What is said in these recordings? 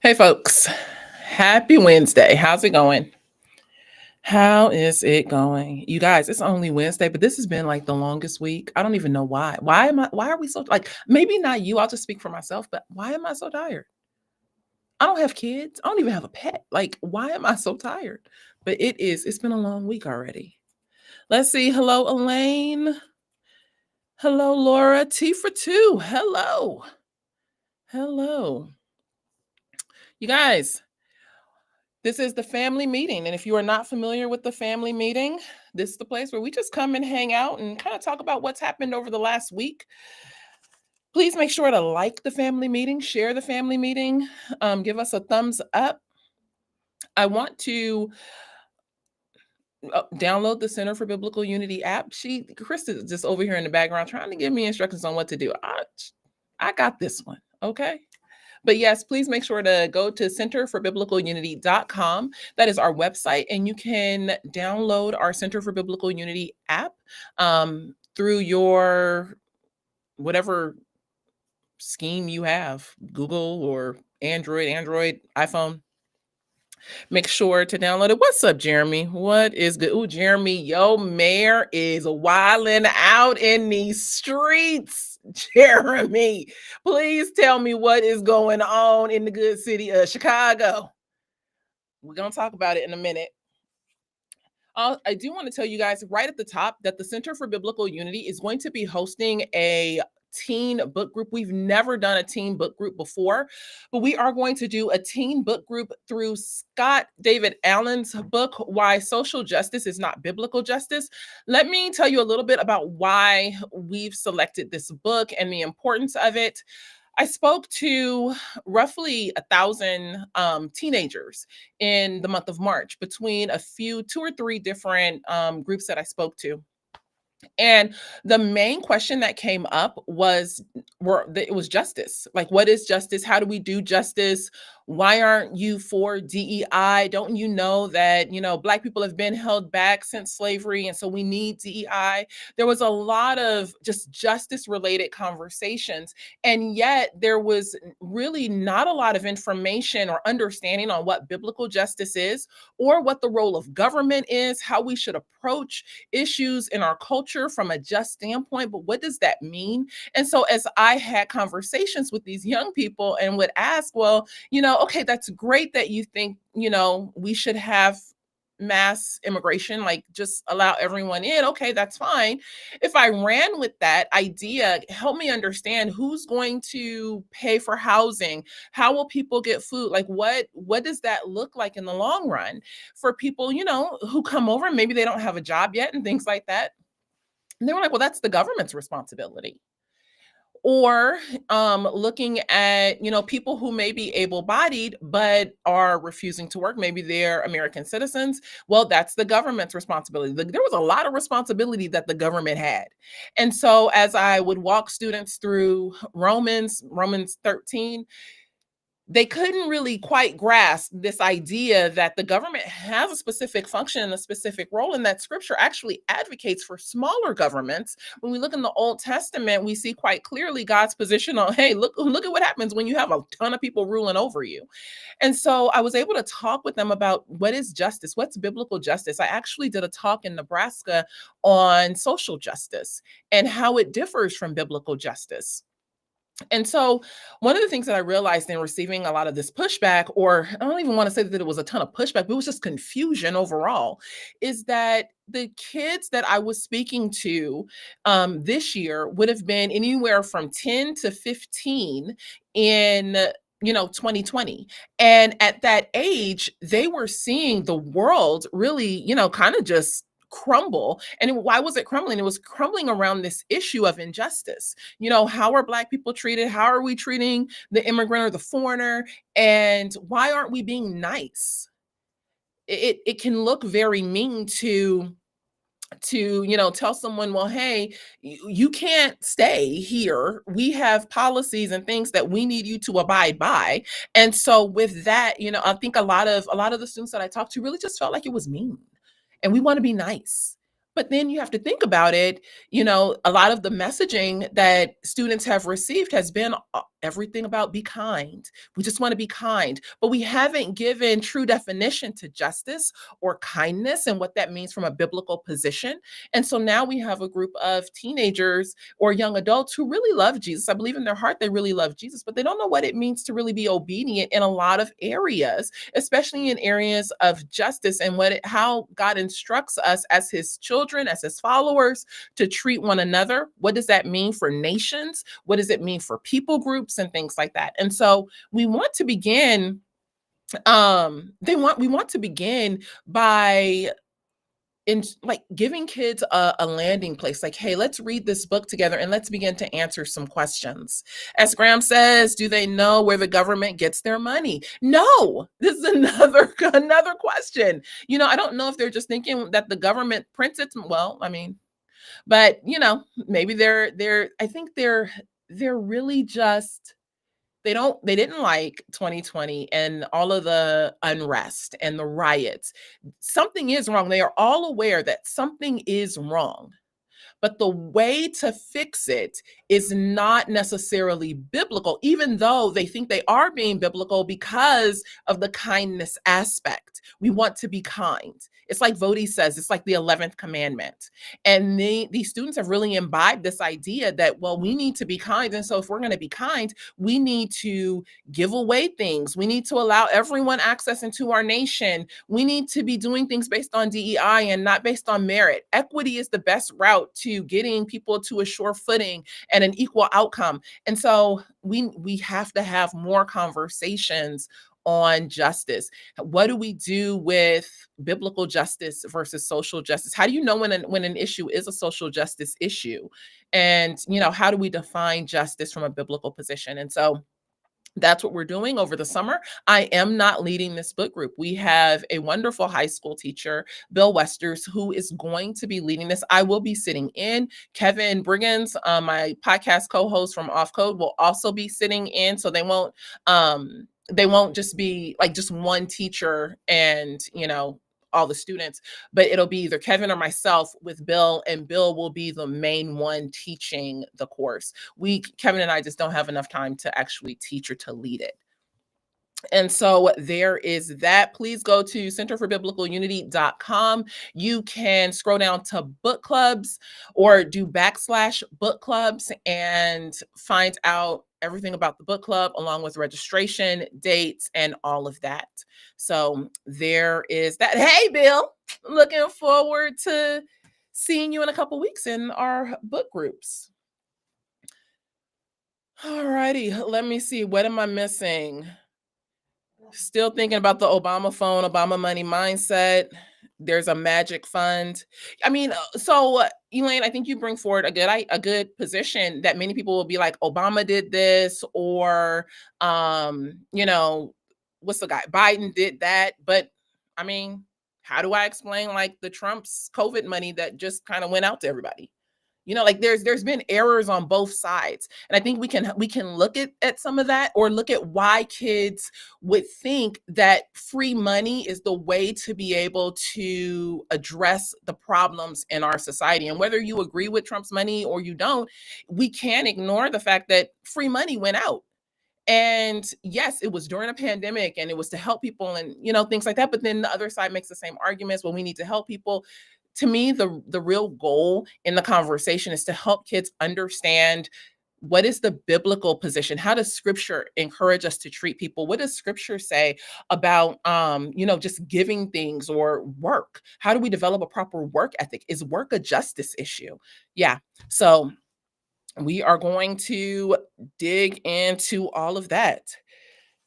Hey, folks. Happy Wednesday. How's it going? How is it going? You guys, it's only Wednesday, but this has been like the longest week. I don't even know why. Why are we so like maybe not you, I'll just speak for myself, but why am I so tired? I don't have kids. I don't even have a pet. Like, why am I so tired? But it's been a long week already. Let's see. Hello, Elaine. Hello, Laura. T for two. Hello. Hello. You guys, this is the family meeting. And if you are not familiar with the family meeting, this is the place where we just come and hang out and kind of talk about what's happened over the last week. Please make sure to like the family meeting, share the family meeting, give us a thumbs up. I want to download the Center for Biblical Unity app. Chris is just over here in the background trying to give me instructions on what to do. I got this one. Okay. But yes, please make sure to go to centerforbiblicalunity.com. That is our website, and you can download our Center for Biblical Unity app through your whatever scheme you have, Google or Android, iPhone. Make sure to download it. What's up, Jeremy? What is good? Ooh, Jeremy, yo, mayor is wilding out in these streets. Jeremy, please tell me what is going on in the good city of Chicago. We're going to talk about it in a minute. I do want to tell you guys right at the top that the Center for Biblical Unity is going to be hosting a teen book group. We've never done a teen book group before, but we are going to do a teen book group through Scott David Allen's book, Why Social Justice is Not Biblical Justice. Let me tell you a little bit about why we've selected this book and the importance of it. I spoke to roughly 1,000 teenagers in the month of March between two or three different groups that I spoke to. And the main question that came up it was justice. Like, what is justice? How do we do justice? Why aren't you for DEI? Don't you know that, Black people have been held back since slavery, and so we need DEI? There was a lot of just justice related conversations, and yet there was really not a lot of information or understanding on what biblical justice is, or what the role of government is, how we should approach issues in our culture from a just standpoint. But what does that mean? And so as I had conversations with these young people and would ask, well, okay, that's great that you think, we should have mass immigration, like just allow everyone in. Okay, that's fine. If I ran with that idea, help me understand who's going to pay for housing, how will people get food, like what does that look like in the long run for people, who come over and maybe they don't have a job yet and things like that. And they were like, well, that's the government's responsibility. Or looking at, people who may be able-bodied but are refusing to work. Maybe they're American citizens. Well, that's the government's responsibility. There was a lot of responsibility that the government had. And so as I would walk students through Romans 13, they couldn't really quite grasp this idea that the government has a specific function and a specific role, and that scripture actually advocates for smaller governments. When we look in the Old Testament, we see quite clearly God's position on, hey, look at what happens when you have a ton of people ruling over you. And so I was able to talk with them about what is justice, what's biblical justice. I actually did a talk in Nebraska on social justice and how it differs from biblical justice. And so one of the things that I realized in receiving a lot of this pushback, or I don't even want to say that it was a ton of pushback, but it was just confusion overall, is that the kids that I was speaking to this year would have been anywhere from 10 to 15 in 2020. And at that age, they were seeing the world really, kind of just crumble. And why was it crumbling? It was crumbling around this issue of injustice. How are Black people treated? How are we treating the immigrant or the foreigner? And why aren't we being nice? It can look very mean to tell someone, well, hey, you can't stay here, we have policies and things that we need you to abide by. And so with that, I think a lot of the students that I talked to really just felt like it was mean, and we want to be nice. But then you have to think about it, a lot of the messaging that students have received everything about be kind. We just want to be kind, but we haven't given true definition to justice or kindness and what that means from a biblical position. And so now we have a group of teenagers or young adults who really love Jesus. I believe in their heart they really love Jesus, but they don't know what it means to really be obedient in a lot of areas, especially in areas of justice and how God instructs us as his children, as his followers, to treat one another. What does that mean for nations? What does it mean for people groups and things like that? And so we want to begin we want to begin by in like giving kids a landing place, like, hey, let's read this book together and let's begin to answer some questions. As Graham says, do they know where the government gets their money? No. This is another question. I don't know if they're just thinking that the government prints it. Well, I mean, but maybe I think they're really just they didn't like 2020 and all of the unrest and the riots. Something is wrong. They are all aware that something is wrong. But the way to fix it is not necessarily biblical, even though they think they are being biblical because of the kindness aspect. We want to be kind. It's like Vodi says, it's like the 11th commandment. And these students have really imbibed this idea that, well, we need to be kind. And so if we're going to be kind, we need to give away things. We need to allow everyone access into our nation. We need to be doing things based on DEI and not based on merit. Equity is the best route to getting people to a sure footing and an equal outcome. And so we have to have more conversations on justice. What do we do with biblical justice versus social justice? How do you know when an issue is a social justice issue? And how do we define justice from a biblical position? And so that's what we're doing over the summer. I am not leading this book group. We have a wonderful high school teacher, Bill Westers, who is going to be leading this. I will be sitting in. Kevin Briggins, my podcast co-host from Off Code, will also be sitting in. So they won't just be like just one teacher and all the students, but it'll be either Kevin or myself with Bill, and Bill will be the main one teaching the course. Kevin and I just don't have enough time to actually teach or to lead it. And so there is that. Please go to centerforbiblicalunity.com. You can scroll down to book clubs or do / book clubs and find out everything about the book club along with registration, dates, and all of that. So there is that. Hey, Bill, looking forward to seeing you in a couple weeks in our book groups. All righty, let me see. What am I missing? Still thinking about the Obama phone, Obama money mindset. There's a magic fund. I mean, Elaine, I think you bring forward a good position that many people will be like, Obama did this, or what's the guy? Biden did that. But I mean, how do I explain like the Trump's COVID money that just kind of went out to everybody? Like there's been errors on both sides. And I think we can look at some of that, or look at why kids would think that free money is the way to be able to address the problems in our society. And whether you agree with Trump's money or you don't, we can't ignore the fact that free money went out. And yes, it was during a pandemic and it was to help people and, things like that. But then the other side makes the same arguments. Well, we need to help people. To me, the real goal in the conversation is to help kids understand what is the biblical position. How does scripture encourage us to treat people? What does scripture say about, just giving things or work? How do we develop a proper work ethic? Is work a justice issue? Yeah. So we are going to dig into all of that.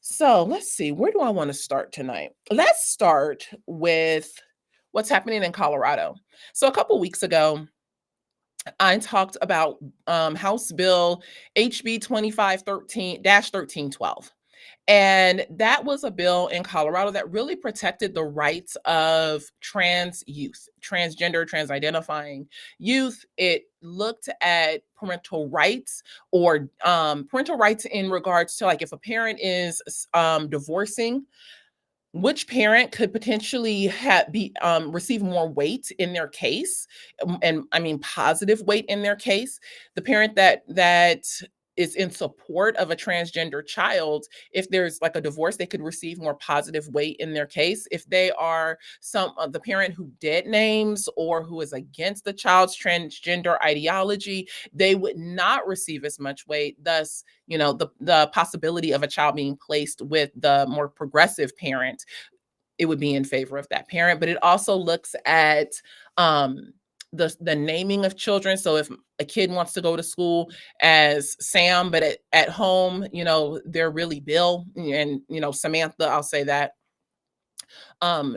So let's see, where do I want to start tonight? Let's start with what's happening in Colorado. So a couple weeks ago, I talked about House Bill HB 2513-1312. And that was a bill in Colorado that really protected the rights of trans youth, transgender, trans-identifying youth. It looked at parental rights, or parental rights in regards to, like, if a parent is divorcing, which parent could potentially receive more weight in their case, and I mean positive weight in their case. The parent that is in support of a transgender child, if there's like a divorce, they could receive more positive weight in their case. If they are some the parent who dead names or who is against the child's transgender ideology, they would not receive as much weight. Thus, the possibility of a child being placed with the more progressive parent, it would be in favor of that parent. But it also looks at um the naming of children. So if a kid wants to go to school as Sam, but at home, they're really Bill and Samantha, I'll say that. Um,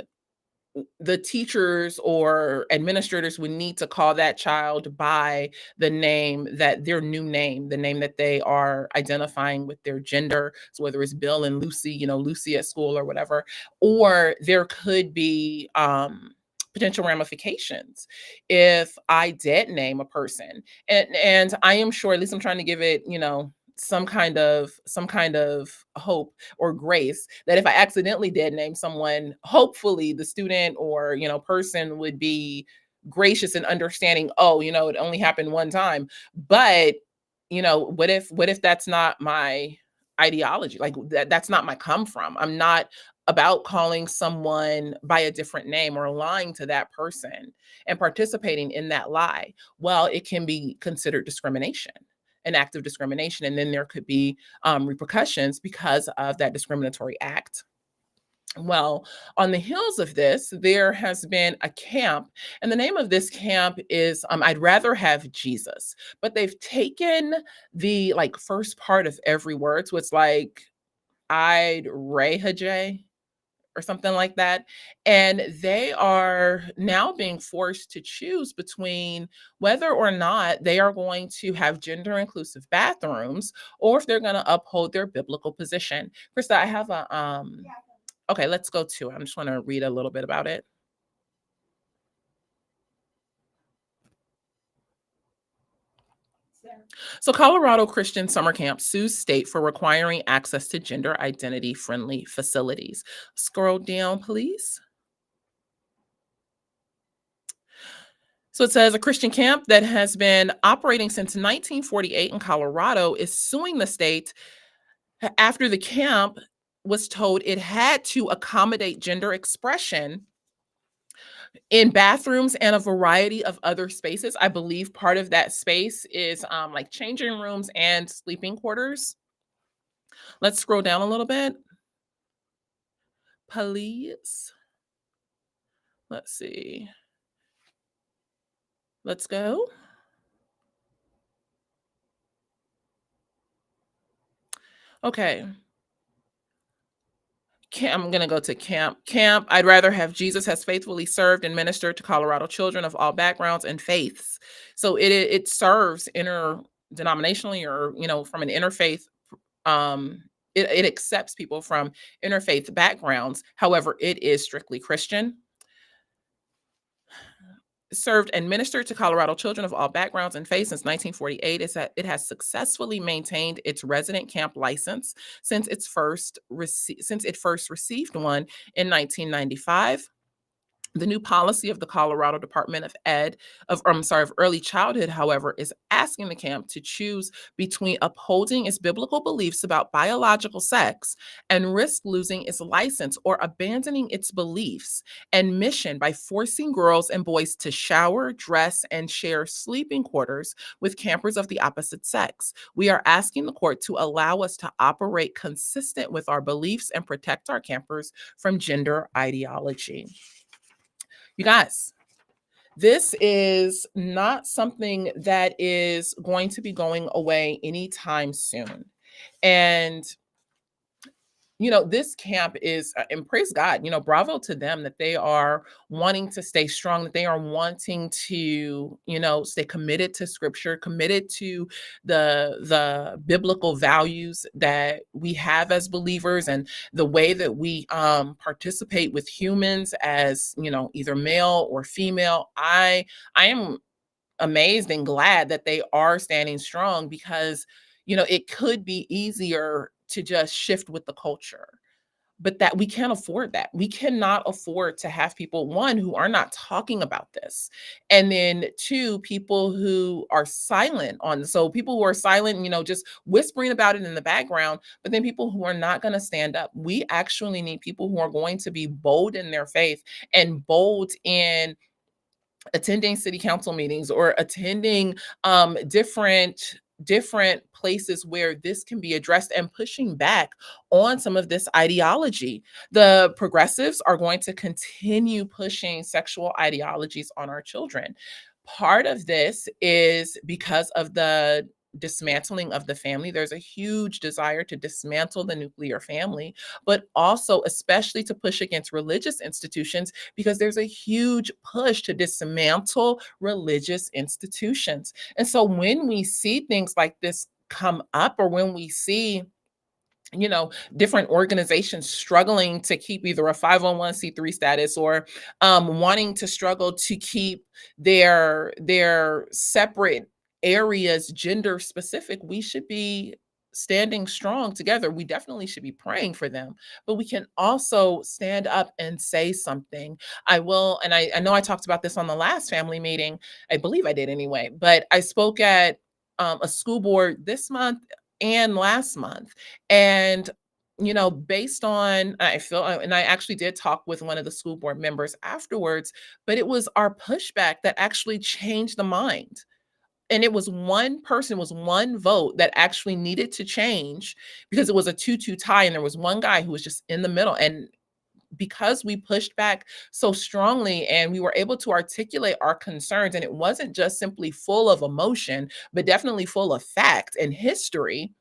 the teachers or administrators would need to call that child by the name, that their new name, the name that they are identifying with their gender. So whether it's Bill and Lucy, Lucy at school or whatever, or there could be potential ramifications if I did name a person. And I am sure, at least I'm trying to give it, some kind of hope or grace, that if I accidentally did name someone, hopefully the student or person would be gracious and understanding. Oh, it only happened one time. But what if that's not my ideology? Like that's not my come from. I'm not about calling someone by a different name or lying to that person and participating in that lie. Well, it can be considered discrimination, an act of discrimination, and then there could be repercussions because of that discriminatory act. Well, on the heels of this, there has been a camp, and the name of this camp is I'd Rather Have Jesus. But they've taken the like first part of every word. So it's like I'd Rahajay or something like that. And they are now being forced to choose between whether or not they are going to have gender inclusive bathrooms or if they're going to uphold their biblical position. Krista, I have a okay, let's go to it. I'm just want to read a little bit about it. So, Colorado Christian Summer Camp sues state for requiring access to gender identity friendly facilities. Scroll down, please. So it says a Christian camp that has been operating since 1948 in Colorado is suing the state after the camp was told it had to accommodate gender expression in bathrooms and a variety of other spaces. I believe part of that space is like changing rooms and sleeping quarters. Let's scroll down a little bit. Please. Let's see. Let's go. Okay. I'm going to go to camp. Camp, I'd Rather Have Jesus has faithfully served and ministered to Colorado children of all backgrounds and faiths. So it serves interdenominationally, or from an interfaith. Um, it accepts people from interfaith backgrounds. However, it is strictly Christian. Served and ministered to Colorado children of all backgrounds and faiths since 1948. Is that it has successfully maintained its resident camp license since since it first received one in 1995. The new policy of the Colorado Department of of Early Childhood, however, is asking the camp to choose between upholding its biblical beliefs about biological sex and risk losing its license or abandoning its beliefs and mission by forcing girls and boys to shower, dress, and share sleeping quarters with campers of the opposite sex. We are asking the court to allow us to operate consistent with our beliefs and protect our campers from gender ideology. You guys, this is not something that is going to be going away anytime soon. And this camp is, and praise God, bravo to them that they are wanting to stay strong, that they are wanting to, stay committed to scripture, committed to the biblical values that we have as believers and the way that we participate with humans as, either male or female. I am amazed and glad that they are standing strong because, it could be easier to just shift with the culture. but that we can't afford that. We cannot afford to have people, one, who are not talking about this, and then two, people who are silent on. So people who are silent, just whispering about it in the background, but then people who are not going to stand up. We actually need people who are going to be bold in their faith and bold in attending city council meetings or attending different places where this can be addressed and pushing back on some of this ideology. The progressives are going to continue pushing sexual ideologies on our children. Part of this is because of the dismantling of the family. There's a huge desire to dismantle the nuclear family, but also especially to push against religious institutions, because there's a huge push to dismantle religious institutions. And so when we see things like this come up, or when we see different organizations struggling to keep either a 501c3 status, or wanting to struggle to keep their separate areas gender specific, we should be standing strong together. We definitely should be praying for them, but we can also stand up and say something. I will, and I know I talked about this on the last family meeting. I believe I did anyway, but I spoke at a school board this month and last month. And, based on, I feel, and I actually did talk with one of the school board members afterwards, but it was our pushback that actually changed the mind. And it was one person, was one vote that actually needed to change, because it was a 2-2 tie. And there was one guy who was just in the middle. And because we pushed back so strongly and we were able to articulate our concerns, and it wasn't just simply full of emotion, but definitely full of fact and history,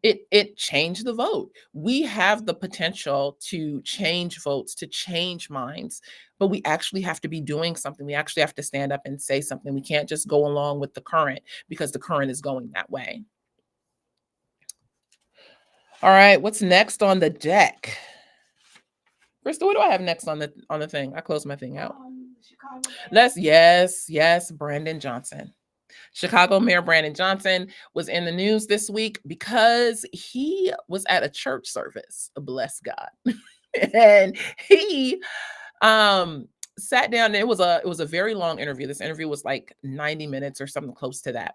it changed the vote. We have the potential to change votes, to change minds, but we actually have to be doing something. We actually have to stand up and say something. We can't just go along with the current because the current is going that way. All right, what's next on the deck? Krista, what do I have next on the thing? I closed my thing out. Chicago. Yes, Brandon Johnson. Chicago Mayor Brandon Johnson was in the news this week because he was at a church service. Bless God. And he sat down, and it was a very long interview. This interview was like 90 minutes or something close to that.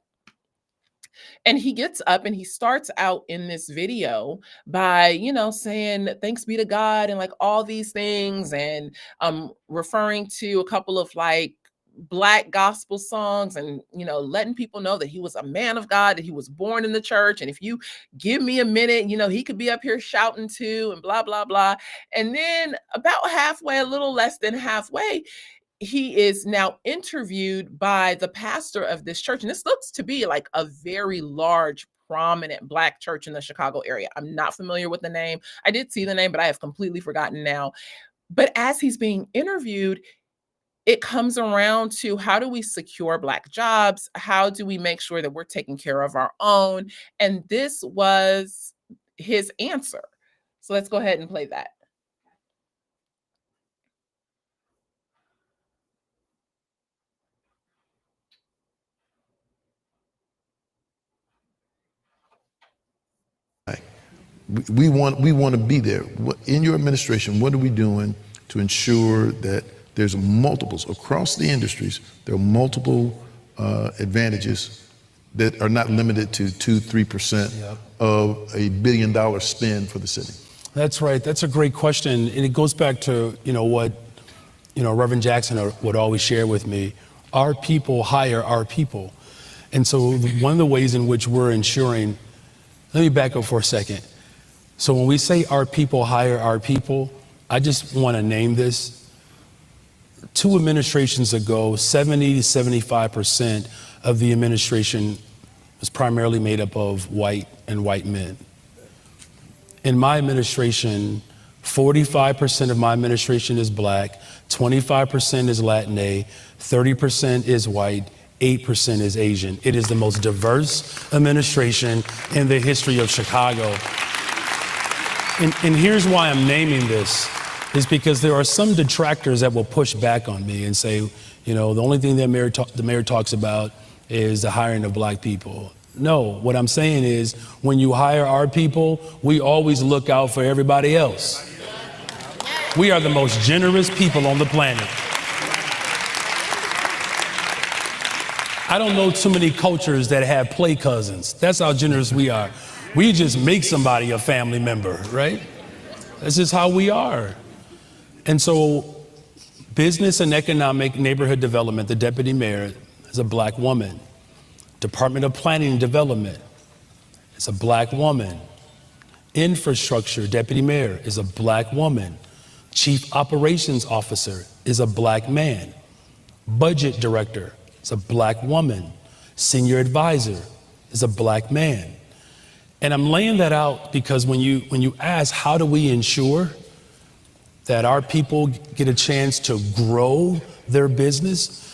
And he gets up and he starts out in this video by, saying thanks be to God and like all these things, and referring to a couple of like Black gospel songs, and letting people know that he was a man of God, that he was born in the church, and if you give me a minute, he could be up here shouting too, and blah blah blah. And then about halfway, a little less than halfway, he is now interviewed by the pastor of this church. And this looks to be like a very large, prominent Black church in the Chicago area. I'm not familiar with the name. I did see the name, but I have completely forgotten now. But as he's being interviewed, it comes around to, how do we secure Black jobs? How do we make sure that we're taking care of our own? And this was his answer. So let's go ahead and play that. We want to be there. In your administration, what are we doing to ensure that there's multiples across the industries? There are multiple advantages that are not limited to 2-3% of $1 billion spend for the city. That's right. That's a great question, and it goes back to what Reverend Jackson would always share with me. Our people hire our people, and so one of the ways in which we're ensuring. Let me back up for a second. So when we say our people hire our people, I just want to name this. 2 administrations ago, 70 to 75% of the administration was primarily made up of white men. In my administration, 45% of my administration is Black, 25% is Latina, 30% is white, 8% is Asian. It is the most diverse administration in the history of Chicago. And here's why I'm naming this, is because there are some detractors that will push back on me and say, the only thing that the mayor talks about is the hiring of Black people. No, what I'm saying is when you hire our people, we always look out for everybody else. We are the most generous people on the planet. I don't know too many cultures that have play cousins. That's how generous we are. We just make somebody a family member, right? That's just how we are. And so, business and economic neighborhood development, the deputy mayor is a black woman. Department of Planning and Development is a black woman. Infrastructure deputy mayor is a black woman. Chief operations officer is a black man. Budget director is a black woman. Senior advisor is a black man. And I'm laying that out because when you ask how do we ensure that our people get a chance to grow their business,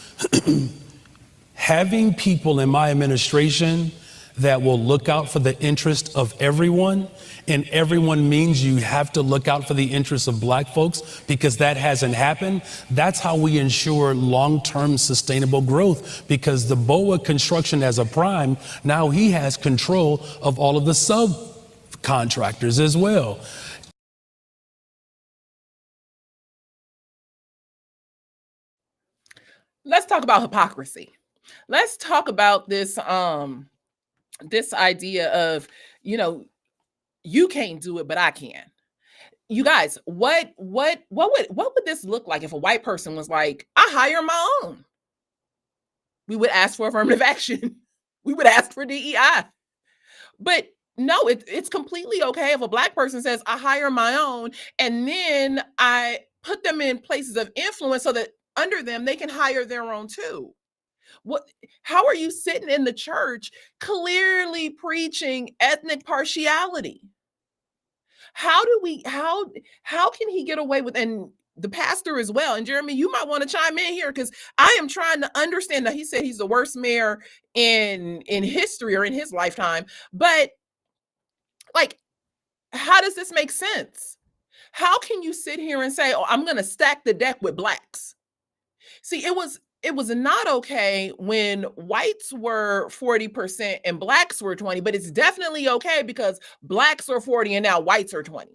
having people in my administration that will look out for the interest of everyone, and everyone means you have to look out for the interests of black folks because that hasn't happened. That's how we ensure long-term sustainable growth, because the BOA construction as a prime, now he has control of all of the subcontractors as well. Let's talk about hypocrisy. Let's talk about this this idea of, you can't do it, but I can. You guys, what would this look like if a white person was like, I hire my own? We would ask for affirmative action. We would ask for DEI. But no, it's completely okay if a black person says, I hire my own, and then I put them in places of influence so that under them they can hire their own too. How are you sitting in the church clearly preaching ethnic partiality? How can he get away with, and the pastor as well? And Jeremy, you might want to chime in here because I am trying to understand. Now, he said he's the worst mayor in history or in his lifetime, but like, how does this make sense? How can you sit here and say, oh, I'm going to stack the deck with blacks? See, it was not okay when whites were 40% and blacks were 20, but it's definitely okay because blacks are 40 and now whites are 20.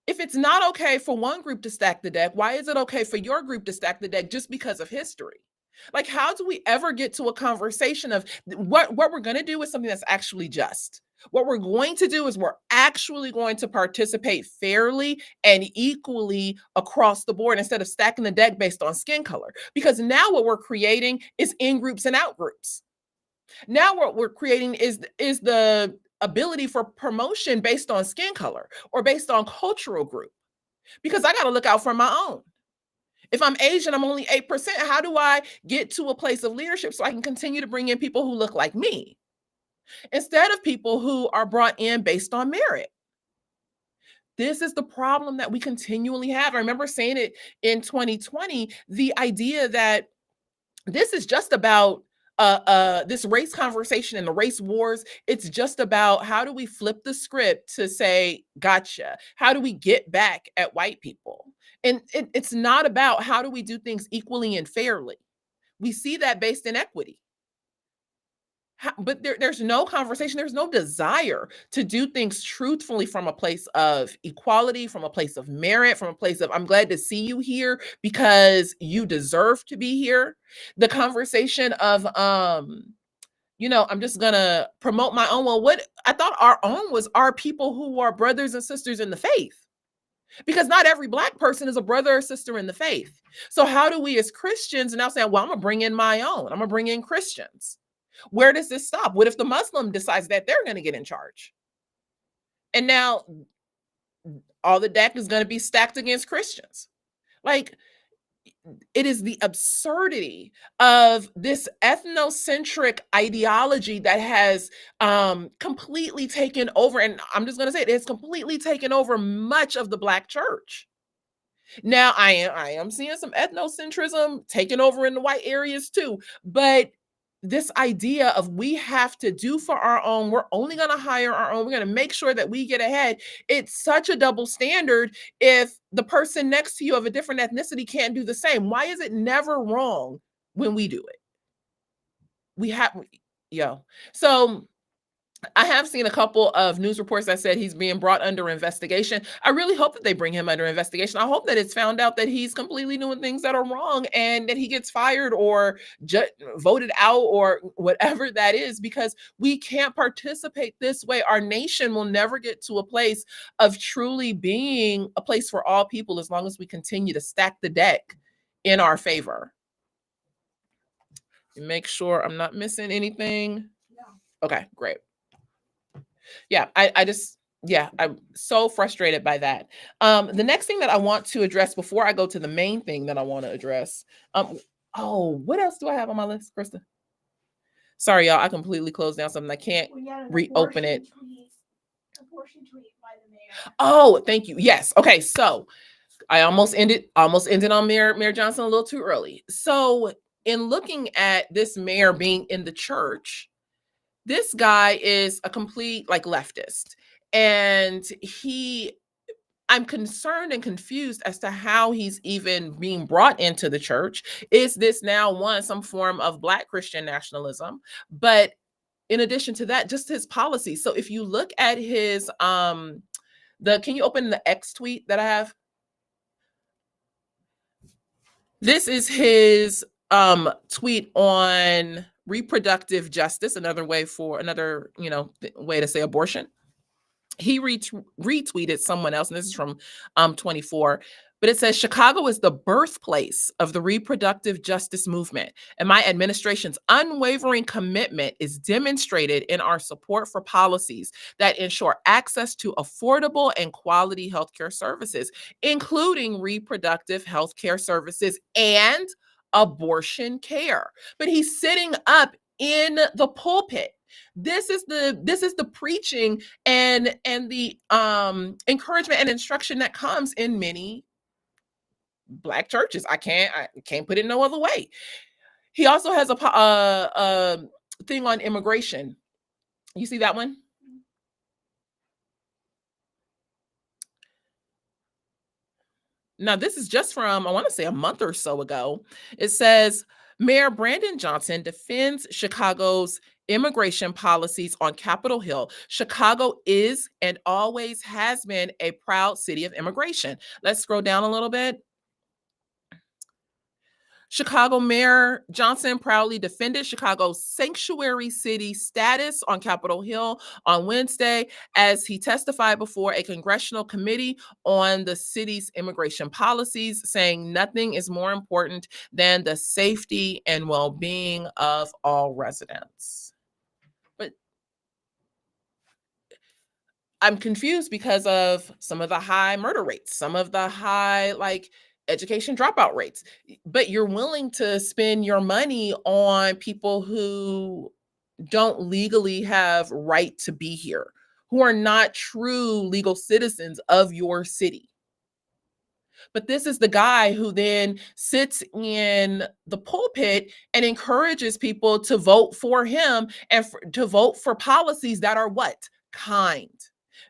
If it's not okay for one group to stack the deck, why is it okay for your group to stack the deck just because of history? Like, how do we ever get to a conversation of what we're going to do is something that's actually just? What we're going to do is we're actually going to participate fairly and equally across the board instead of stacking the deck based on skin color. Because now what we're creating is in groups and out groups. Now what we're creating is the ability for promotion based on skin color or based on cultural group. Because I got to look out for my own. If I'm Asian, I'm only 8%. How do I get to a place of leadership so I can continue to bring in people who look like me instead of people who are brought in based on merit? This is the problem that we continually have. I remember saying it in 2020, the idea that this is just about this race conversation and the race wars. It's just about how do we flip the script to say, gotcha. How do we get back at white people? And it's not about how do we do things equally and fairly. We see that based in equity. But there's no conversation, there's no desire to do things truthfully from a place of equality, from a place of merit, from a place of, I'm glad to see you here because you deserve to be here. The conversation of, I'm just gonna promote my own. Well, what I thought our own was our people who are brothers and sisters in the faith. Because not every black person is a brother or sister in the faith. So how do we as Christians now say, well, I'm gonna bring in my own, I'm gonna bring in Christians? Where does this stop? What if the Muslim decides that they're going to get in charge? And now all the deck is going to be stacked against Christians. Like, it is the absurdity of this ethnocentric ideology that has completely taken over. And I'm just going to say it has completely taken over much of the black church. Now, I am seeing some ethnocentrism taking over in the white areas too, but this idea of we have to do for our own, we're only going to hire our own, we're going to make sure that we get ahead. It's such a double standard if the person next to you of a different ethnicity can't do the same. Why is it never wrong when we do it? Yo. So I have seen a couple of news reports that said he's being brought under investigation. I really hope that they bring him under investigation. I hope that it's found out that he's completely doing things that are wrong and that he gets fired or voted out or whatever that is, because we can't participate this way. Our nation will never get to a place of truly being a place for all people as long as we continue to stack the deck in our favor. Make sure I'm not missing anything. Okay, great. Yeah, I just, yeah, I'm so frustrated by that. The next thing that I want to address before I go to the main thing that I want to address, oh, what else do I have on my list, Krista? Sorry, y'all, I completely closed down something. I can't reopen it. Abortion tweet by the mayor. Oh, thank you. Yes. Okay, so I almost ended on Mayor Johnson a little too early. So in looking at this mayor being in the church, this guy is a complete like leftist, and I'm concerned and confused as to how he's even being brought into the church. Is this now some form of Black Christian nationalism? But in addition to that, just his policy. So if you look at his can you open the X tweet that I have? This is his tweet on reproductive justice, another way to say abortion. He retweeted someone else, and this is from 24, but it says, Chicago is the birthplace of the reproductive justice movement, and my administration's unwavering commitment is demonstrated in our support for policies that ensure access to affordable and quality healthcare services, including reproductive healthcare services and abortion care. But he's sitting up in the pulpit. This is the preaching and the encouragement and instruction that comes in many Black churches. I can't put it no other way. He also has a thing on immigration. You see that one? Now, this is just from, I want to say, a month or so ago. It says, Mayor Brandon Johnson defends Chicago's immigration policies on Capitol Hill. Chicago is and always has been a proud city of immigration. Let's scroll down a little bit. Chicago Mayor Johnson proudly defended Chicago's sanctuary city status on Capitol Hill on Wednesday as he testified before a congressional committee on the city's immigration policies, saying nothing is more important than the safety and well-being of all residents. But I'm confused because of some of the high murder rates, some of the high education dropout rates, but you're willing to spend your money on people who don't legally have right to be here, who are not true legal citizens of your city. But this is the guy who then sits in the pulpit and encourages people to vote for him and to vote for policies that are what? Kind.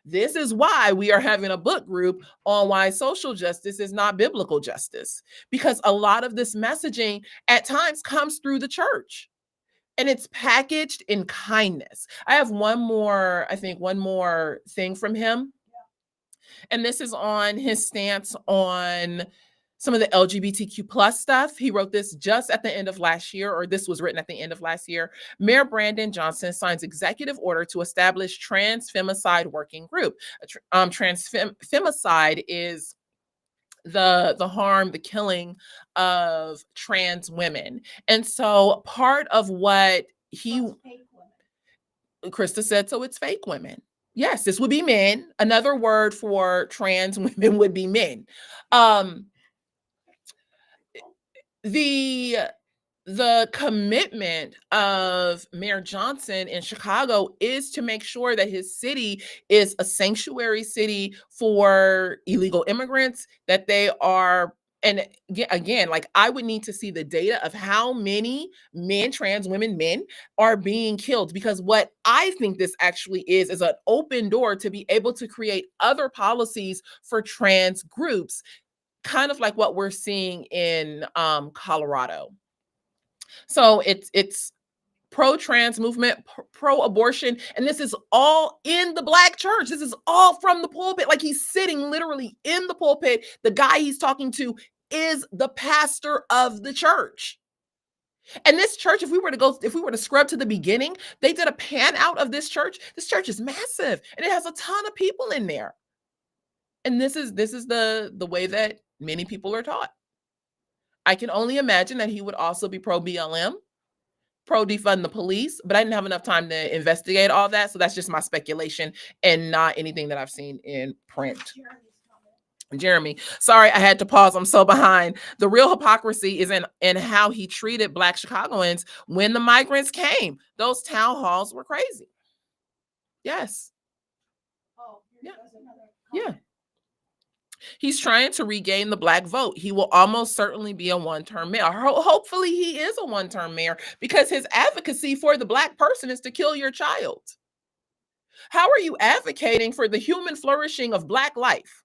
This is why we are having a book group on why social justice is not biblical justice, because a lot of this messaging at times comes through the church and it's packaged in kindness. I have one more thing from him. And this is on his stance on some of the LGBTQ plus stuff. He wrote this just at the end of last year, or this was written at the end of last year. Mayor Brandon Johnson signs executive order to establish trans femicide working group. Trans femicide is the harm, the killing of trans women. And so part of what Krista said, so it's fake women. Yes, this would be men. Another word for trans women would be men. The commitment of Mayor Johnson in Chicago is to make sure that his city is a sanctuary city for illegal immigrants, that they are, and again, I would need to see the data of how many men, trans women, men are being killed, because what I think this actually is an open door to be able to create other policies for trans groups, kind of like what we're seeing in Colorado. So it's pro-trans movement, pro-abortion, and this is all in the Black church. This is all from the pulpit. Like, he's sitting literally in the pulpit. The guy he's talking to is the pastor of the church. And this church, if we were to scrub to the beginning, they did a pan out of this church. This church is massive and it has a ton of people in there. And this is the way that many people are taught. I can only imagine that he would also be pro BLM, pro defund the police, but I didn't have enough time to investigate all that. So that's just my speculation and not anything that I've seen in print. Jeremy, sorry, I had to pause. I'm so behind. The real hypocrisy is in how he treated Black Chicagoans when the migrants came. Those town halls were crazy. Yes. Oh, Yeah. Another Yeah. comment. He's trying to regain the Black vote. He will almost certainly be a one-term mayor. Hopefully he is a one-term mayor, because his advocacy for the Black person is to kill your child. How are you advocating for the human flourishing of Black life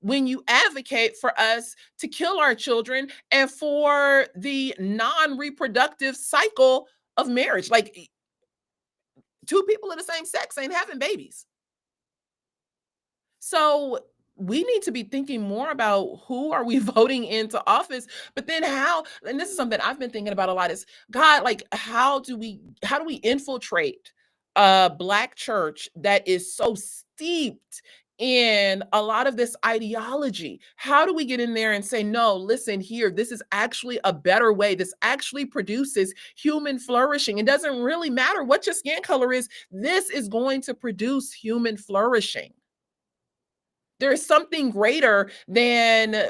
when you advocate for us to kill our children and for the non-reproductive cycle of marriage? Like, two people of the same sex ain't having babies. So we need to be thinking more about who are we voting into office, but then how, and this is something I've been thinking about a lot, is God, like, how do we infiltrate a Black church that is so steeped in a lot of this ideology? How do we get in there and say, no, listen here, this is actually a better way. This actually produces human flourishing. It doesn't really matter what your skin color is. This is going to produce human flourishing. There is something greater than,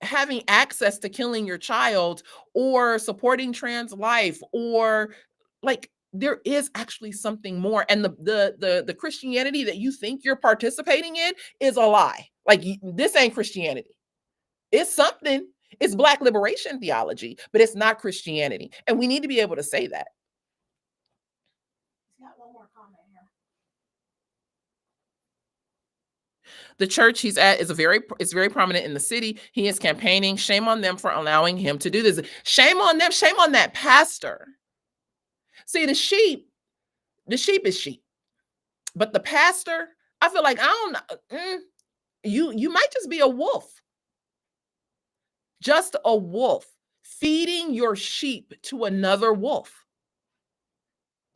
having access to killing your child or supporting trans life, or, like, there is actually something more. And the Christianity that you think you're participating in is a lie. Like, this ain't Christianity. It's something. It's Black liberation theology, but it's not Christianity. And we need to be able to say that. He's got one more comment here. The church he's at is very prominent in the city. He is campaigning. Shame on them for allowing him to do this. Shame on them. Shame on that pastor. See, the sheep is sheep, but the pastor, I feel like, I don't know. You might just be a wolf. Just a wolf feeding your sheep to another wolf.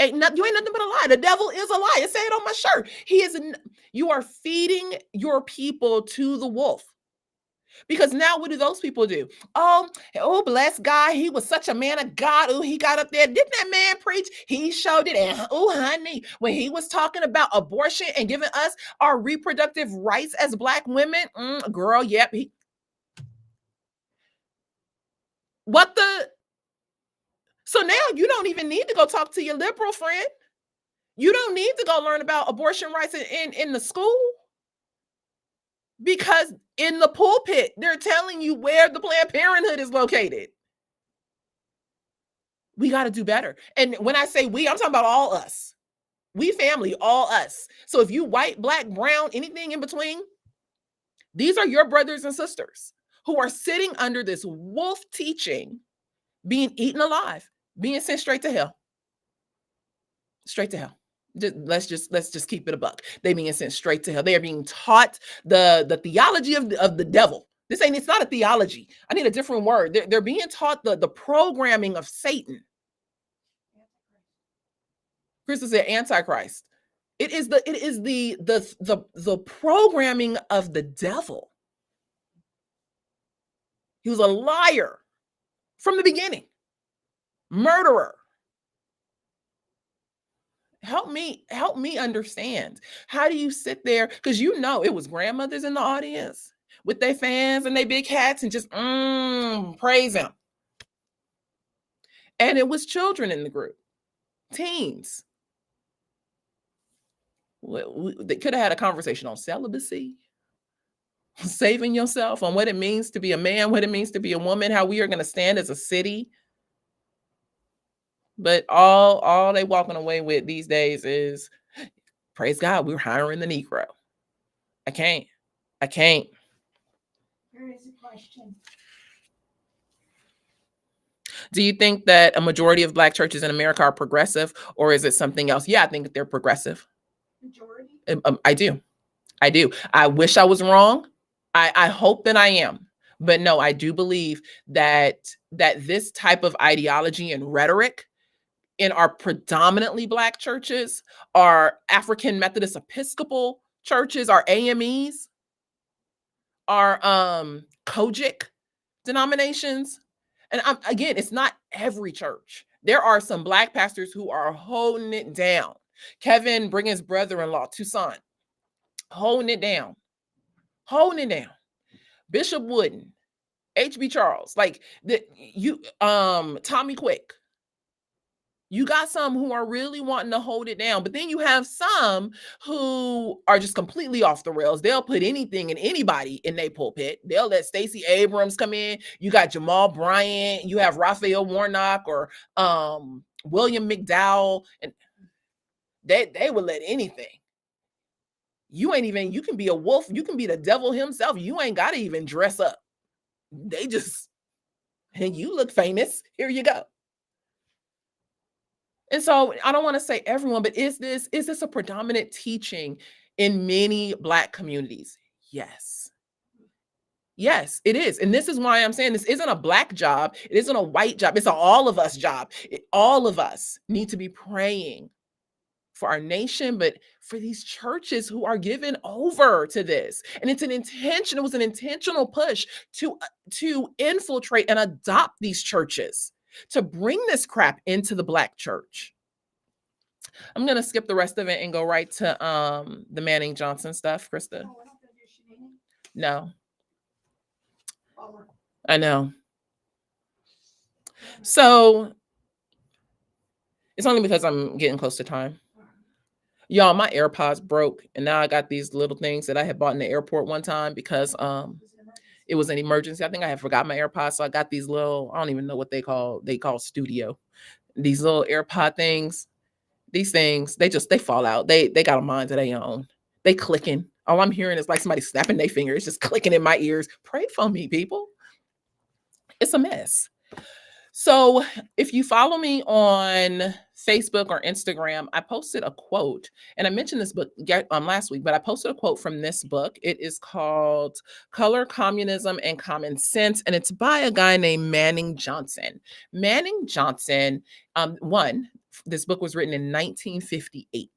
You ain't nothing but a lie. The devil is a lie. I say it on my shirt. You are feeding your people to the wolf. Because now what do those people do? Oh, bless God. He was such a man of God. Oh, he got up there. Didn't that man preach? He showed it. And oh, honey, when he was talking about abortion and giving us our reproductive rights as Black women, girl, yep. So now you don't even need to go talk to your liberal friend. You don't need to go learn about abortion rights in the school, because in the pulpit, they're telling you where the Planned Parenthood is located. We got to do better. And when I say we, I'm talking about all us. We family, all us. So if you white, Black, brown, anything in between, these are your brothers and sisters who are sitting under this wolf teaching, being eaten alive, being sent straight to hell. Straight to hell. Let's just keep it a buck. They being sent straight to hell. They are being taught the theology of the devil. It's not a theology. I need a different word. They're being taught the programming of Satan. Crystal said Antichrist. It is the programming of the devil. He was a liar from the beginning. Murderer. Help me understand. How do you sit there? Because it was grandmothers in the audience with their fans and their big hats and just praise him. And it was children in the group, teens. They could have had a conversation on celibacy, saving yourself, on what it means to be a man, what it means to be a woman, how we are going to stand as a city. But all they walking away with these days is, praise God, we're hiring the Negro. I can't. Here is a question. Do you think that a majority of Black churches in America are progressive, or is it something else? Yeah, I think that they're progressive. Majority? I do. I do. I wish I was wrong. I hope that I am. But no, I do believe that this type of ideology and rhetoric in our predominantly Black churches, our African Methodist Episcopal churches, our AMEs, our Kojic denominations. And again, it's not every church. There are some Black pastors who are holding it down. Kevin Brigham's brother-in-law, Tucson, holding it down, holding it down. Bishop Wooden, HB Charles, like Tommy Quick. You got some who are really wanting to hold it down, but then you have some who are just completely off the rails. They'll put anything and anybody in their pulpit. They'll let Stacey Abrams come in. You got Jamal Bryant. You have Raphael Warnock or William McDowell, and they would let anything. You can be a wolf. You can be the devil himself. You ain't got to even dress up. They just, and you look famous. Here you go. And so I don't want to say everyone, but is this a predominant teaching in many Black communities? Yes. Yes, it is. And this is why I'm saying this isn't a Black job. It isn't a white job. It's an all of us job. All of us need to be praying for our nation, but for these churches who are given over to this. And it was an intentional push to infiltrate and adopt these churches, to bring this crap into the Black church. I'm going to skip the rest of it and go right to the Manning Johnson stuff, Krista. Oh, we're not gonna do shenanigans? No, Bummer. I know. So it's only because I'm getting close to time. Y'all, my AirPods broke, and now I got these little things that I had bought in the airport one time because it was an emergency. I think I had forgot my AirPods, so I got these little, I don't even know what they call Studio. These little AirPod things. These things, they fall out. They got a mind of their own. They clicking. All I'm hearing is like somebody snapping their fingers, just clicking in my ears. Pray for me, people. It's a mess. So if you follow me on Facebook or Instagram, I posted a quote, and I mentioned this book last week, but I posted a quote from this book. It is called Color, Communism, and Common Sense, and it's by a guy named Manning Johnson. Manning Johnson, this book was written in 1958.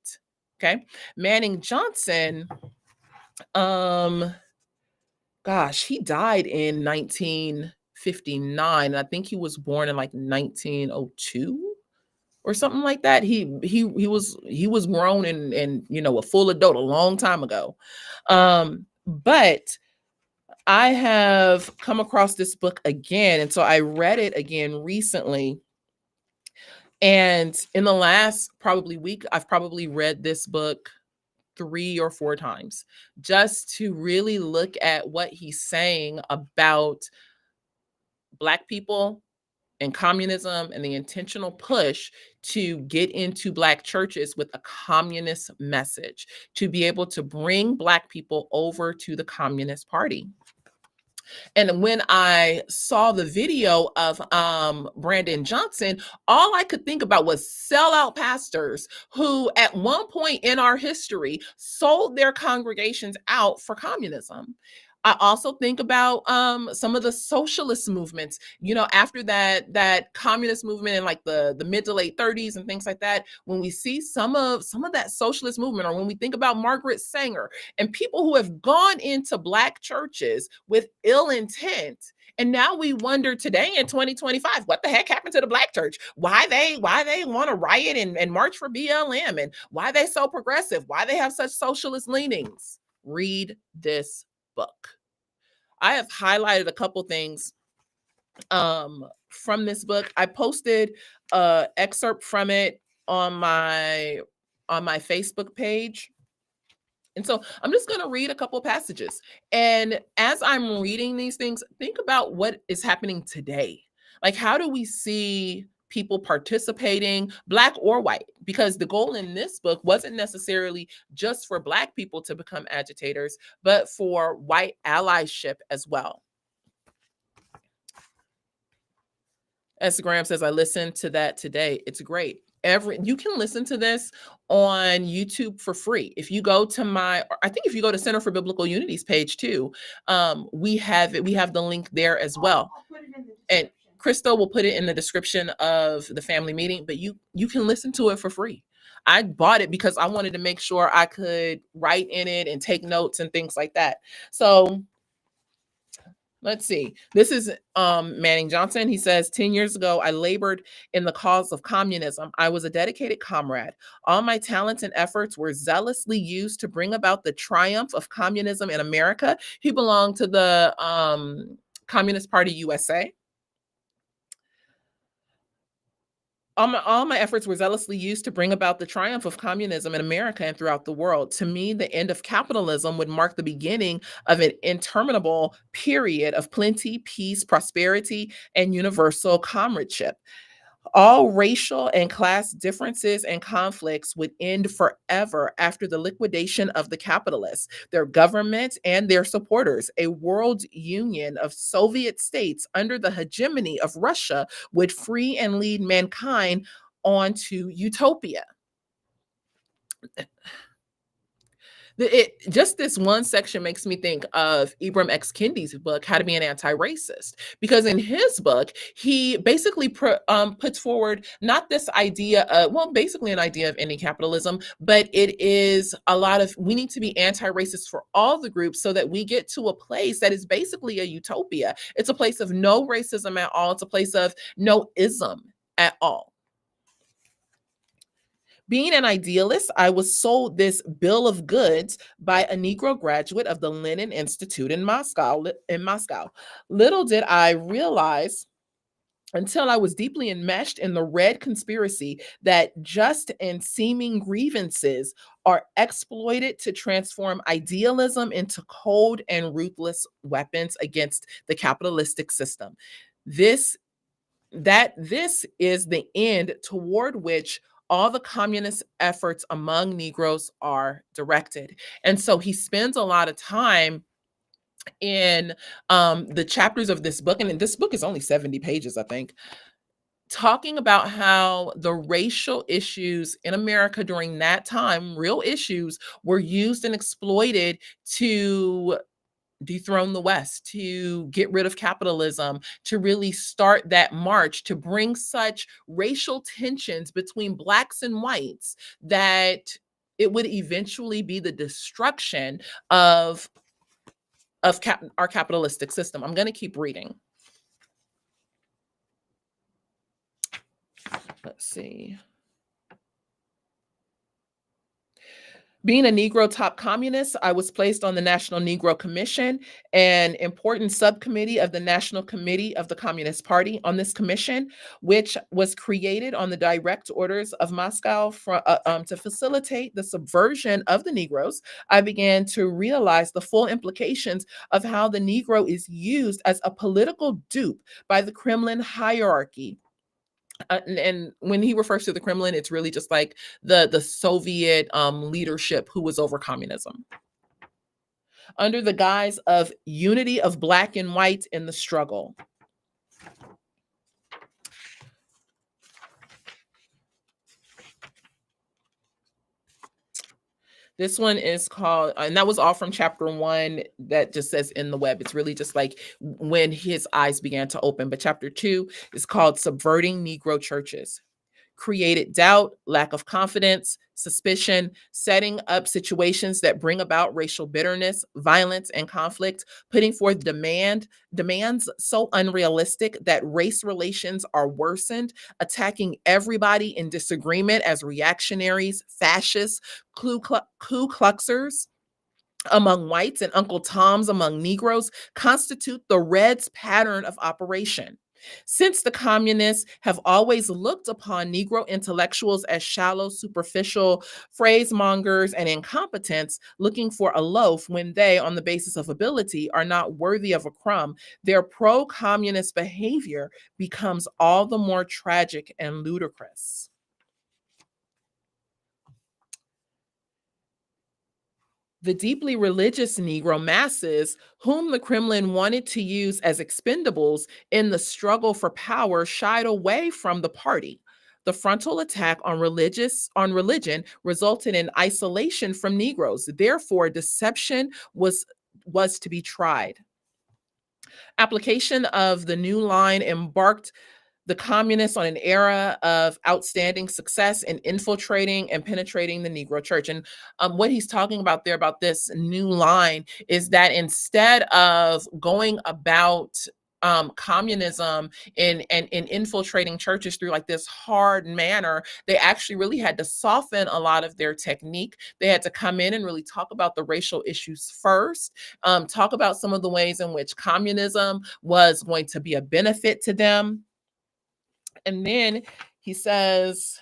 Okay. Manning Johnson, he died in 1959. And I think he was born in like 1902 or something like that. He was grown and a full adult a long time ago. But I have come across this book again, and so I read it again recently. And in the last probably week, I've probably read this book 3 or 4 times just to really look at what he's saying about Black people and communism and the intentional push to get into Black churches with a communist message, to be able to bring Black people over to the Communist Party. And when I saw the video of Brandon Johnson, all I could think about was sellout pastors who at one point in our history sold their congregations out for communism. I also think about some of the socialist movements, after that communist movement in like the mid to late 30s and things like that. When we see some of that socialist movement, or when we think about Margaret Sanger and people who have gone into Black churches with ill intent, and now we wonder today in 2025, what the heck happened to the Black church? Why they want to riot and march for BLM, and why they so progressive? Why they have such socialist leanings? Read this book. I have highlighted a couple things from this book. I posted an excerpt from it on my Facebook page. And so I'm just going to read a couple passages. And as I'm reading these things, think about what is happening today. Like, how do we see people participating, Black or white? Because the goal in this book wasn't necessarily just for Black people to become agitators, but for white allyship as well. S. Graham says, I listened to that today. It's great. You can listen to this on YouTube for free. If you go to I think if you go to Center for Biblical Unity's page too, we have it. We have the link there as well. I'll put it in the And description. Crystal will put it in the description of the family meeting, but you can listen to it for free. I bought it because I wanted to make sure I could write in it and take notes and things like that. So let's see. This is Manning Johnson. He says, 10 years ago, I labored in the cause of communism. I was a dedicated comrade. All my talents and efforts were zealously used to bring about the triumph of communism in America. He belonged to the Communist Party USA. All my efforts were zealously used to bring about the triumph of communism in America and throughout the world. To me, the end of capitalism would mark the beginning of an interminable period of plenty, peace, prosperity, and universal comradeship. All racial and class differences and conflicts would end forever after the liquidation of the capitalists, their government, and their supporters. A world union of Soviet states under the hegemony of Russia would free and lead mankind onto utopia. Just this one section makes me think of Ibram X. Kendi's book, How to Be an Anti-Racist, because in his book, he basically puts forward not this idea of, well, basically an idea of ending capitalism, but it is a lot of, we need to be anti-racist for all the groups so that we get to a place that is basically a utopia. It's a place of no racism at all. It's a place of no ism at all. Being an idealist, I was sold this bill of goods by a Negro graduate of the Lenin Institute in Moscow. Little did I realize until I was deeply enmeshed in the red conspiracy that just and seeming grievances are exploited to transform idealism into cold and ruthless weapons against the capitalistic system. This is the end toward which all the communist efforts among Negroes are directed. And so he spends a lot of time in the chapters of this book, and this book is only 70 pages, I think, talking about how the racial issues in America during that time, real issues, were used and exploited to dethrone the West, to get rid of capitalism, to really start that march, to bring such racial tensions between Blacks and whites that it would eventually be the destruction of our capitalistic system. I'm going to keep reading. Let's see. Being a Negro top communist, I was placed on the National Negro Commission, an important subcommittee of the National Committee of the Communist Party. On this commission, which was created on the direct orders of Moscow to facilitate the subversion of the Negroes, I began to realize the full implications of how the Negro is used as a political dupe by the Kremlin hierarchy. And when he refers to the Kremlin, it's really just like the Soviet leadership who was over communism. Under the guise of unity of Black and white in the struggle. This one is called, and that was all from chapter 1 that just says in the web. It's really just like when his eyes began to open. But chapter 2 is called Subverting Negro Churches. Created doubt, lack of confidence, suspicion, setting up situations that bring about racial bitterness, violence, and conflict, putting forth demands so unrealistic that race relations are worsened, attacking everybody in disagreement as reactionaries, fascists, Ku Kluxers among whites and Uncle Toms among Negroes constitute the Reds' pattern of operation. Since the communists have always looked upon Negro intellectuals as shallow, superficial phrasemongers and incompetents looking for a loaf when they, on the basis of ability, are not worthy of a crumb, their pro-communist behavior becomes all the more tragic and ludicrous. The deeply religious Negro masses, whom the Kremlin wanted to use as expendables in the struggle for power, shied away from the party. The frontal attack on religion resulted in isolation from Negroes. Therefore, deception was to be tried. Application of the new line embarked the communists on an era of outstanding success in infiltrating and penetrating the Negro church. And what he's talking about there about this new line is that instead of going about communism and infiltrating churches through like this hard manner, they actually really had to soften a lot of their technique. They had to come in and really talk about the racial issues first, talk about some of the ways in which communism was going to be a benefit to them. And then he says,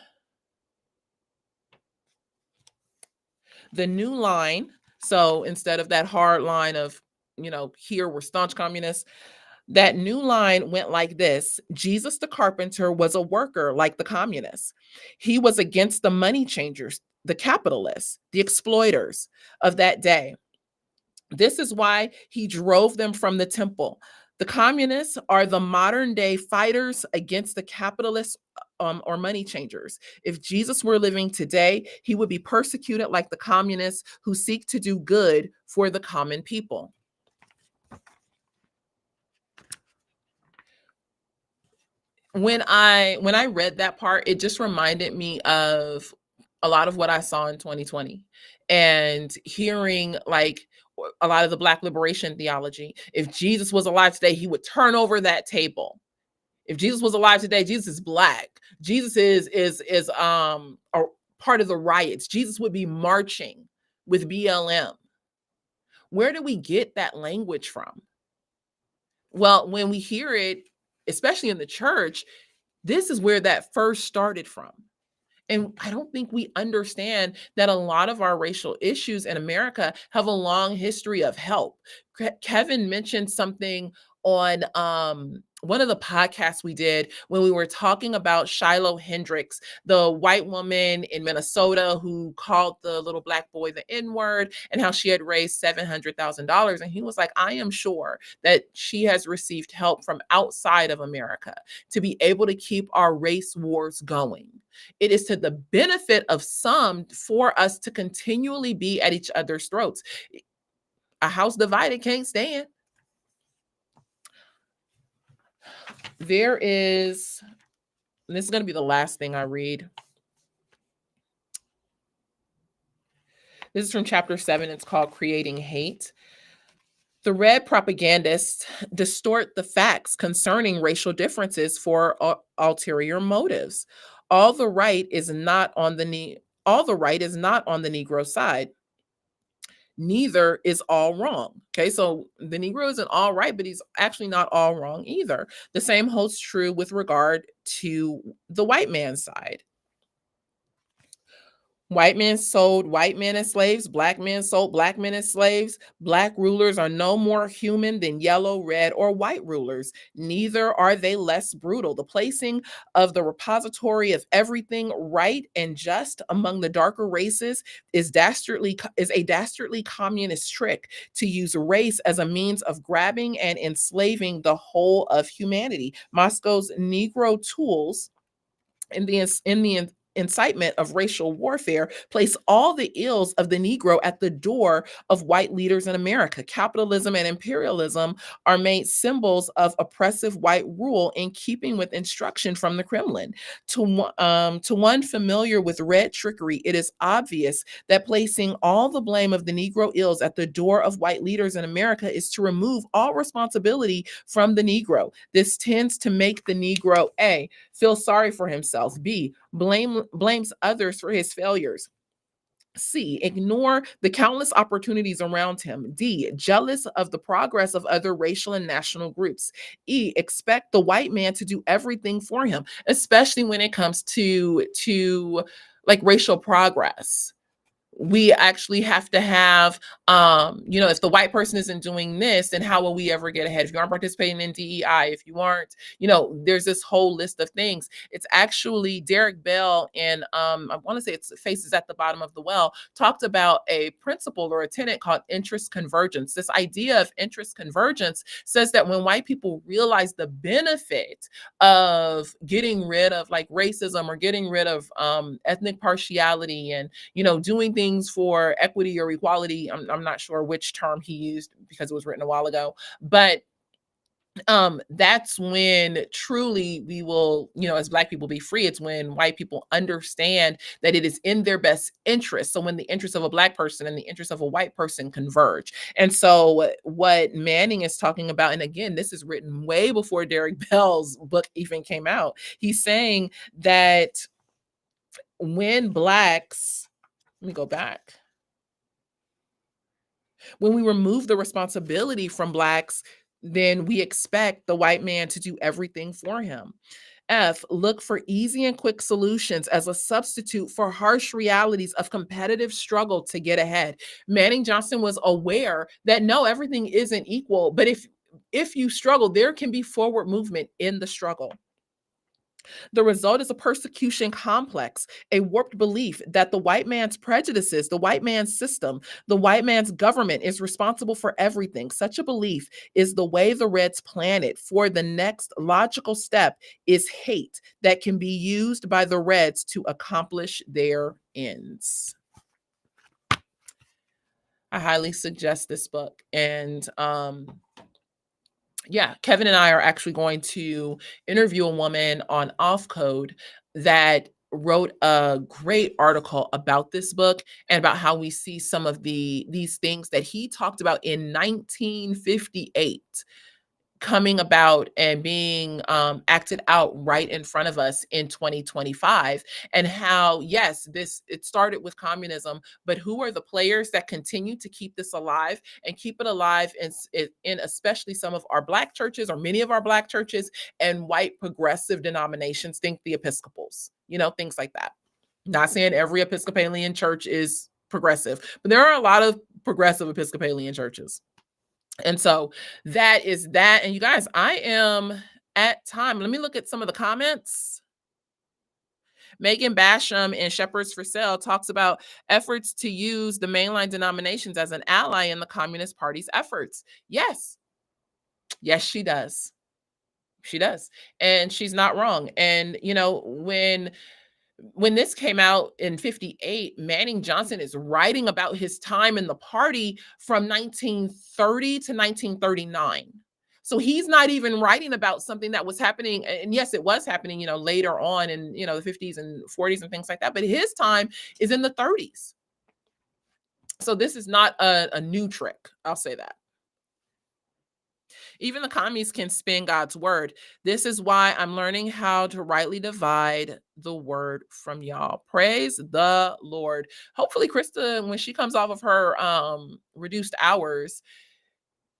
the new line. So instead of that hard line of, here we're staunch communists, that new line went like this: Jesus the carpenter was a worker like the communists. He was against the money changers, the capitalists, the exploiters of that day. This is why he drove them from the temple. The communists are the modern day fighters against the capitalists or money changers. If Jesus were living today, he would be persecuted like the communists who seek to do good for the common people. When I read that part, it just reminded me of a lot of what I saw in 2020 and hearing like a lot of the Black liberation theology. If Jesus was alive today, he would turn over that table. If Jesus was alive today, Jesus is Black. Jesus is a part of the riots. Jesus would be marching with BLM. Where do we get that language from? Well, when we hear it, especially in the church, this is where that first started from. And I don't think we understand that a lot of our racial issues in America have a long history of help. Kevin mentioned something on one of the podcasts we did when we were talking about Shiloh Hendricks, the white woman in Minnesota who called the little Black boy the N-word, and how she had raised $700,000. And he was like, I am sure that she has received help from outside of America to be able to keep our race wars going. It is to the benefit of some for us to continually be at each other's throats. A house divided can't stand. There is, and this is going to be the last thing I read. This is from chapter 7. It's called Creating Hate. The red propagandists distort the facts concerning racial differences for ulterior motives. All the right is not on the Negro side. Neither is all wrong. Okay, so the Negro isn't all right, but he's actually not all wrong either. The same holds true with regard to the white man's side. White men sold white men as slaves. Black men sold black men as slaves. Black rulers are no more human than yellow, red, or white rulers. Neither are they less brutal. The placing of the repository of everything right and just among the darker races is a dastardly communist trick to use race as a means of grabbing and enslaving the whole of humanity. Moscow's Negro tools in the incitement of racial warfare place all the ills of the Negro at the door of white leaders in America. Capitalism and imperialism are made symbols of oppressive white rule in keeping with instruction from the Kremlin. To one familiar with red trickery, it is obvious that placing all the blame of the Negro ills at the door of white leaders in America is to remove all responsibility from the Negro. This tends to make the Negro A, feel sorry for himself, B, blames others for his failures, C, ignore the countless opportunities around him, D, jealous of the progress of other racial and national groups, E, expect the white man to do everything for him, especially when it comes to like racial progress. we actually have to have, if the white person isn't doing this, then how will we ever get ahead? If you aren't participating in DEI, if you aren't, there's this whole list of things. It's actually Derek Bell, and I want to say it's Faces at the Bottom of the Well, talked about a principle or a tenet called interest convergence. This idea of interest convergence says that when white people realize the benefit of getting rid of like racism or getting rid of ethnic partiality and doing things for equity or equality. I'm not sure which term he used because it was written a while ago, but that's when truly we will, as Black people, be free. It's when white people understand that it is in their best interest. So when the interests of a Black person and the interests of a white person converge. And so what Manning is talking about, and again, this is written way before Derek Bell's book even came out. He's saying that when Blacks, let me go back. When we remove the responsibility from Blacks, then we expect the white man to do everything for him. F, look for easy and quick solutions as a substitute for harsh realities of competitive struggle to get ahead. Manning Johnson was aware that no, everything isn't equal, but if you struggle, there can be forward movement in the struggle. The result is a persecution complex, a warped belief that the white man's prejudices, the white man's system, the white man's government is responsible for everything. Such a belief is the way the Reds plan it, for the next logical step is hate that can be used by the Reds to accomplish their ends. I highly suggest this book. And Kevin and I are actually going to interview a woman on Off Code that wrote a great article about this book and about how we see some of these things that he talked about in 1958 coming about and being acted out right in front of us in 2025, and how, yes, it started with communism, but who are the players that continue to keep this alive and keep it alive in especially some of our Black churches, or many of our Black churches, and white progressive denominations, think the Episcopals, things like that. Not saying every Episcopalian church is progressive, but there are a lot of progressive Episcopalian churches. And so that is that. And you guys, I am at time. Let me look at some of the comments. Megan Basham in Shepherds for Sale talks about efforts to use the mainline denominations as an ally in the Communist Party's efforts. Yes. Yes, she does. She does. And she's not wrong. And, when this came out in 58, Manning Johnson is writing about his time in the party from 1930 to 1939. So he's not even writing about something that was happening. And yes, it was happening, later on in, the 50s and 40s and things like that. But his time is in the 30s. So this is not a new trick. I'll say that. Even the commies can spin God's word. This is why I'm learning how to rightly divide the word from y'all. Praise the Lord. Hopefully, Krista, when she comes off of her reduced hours,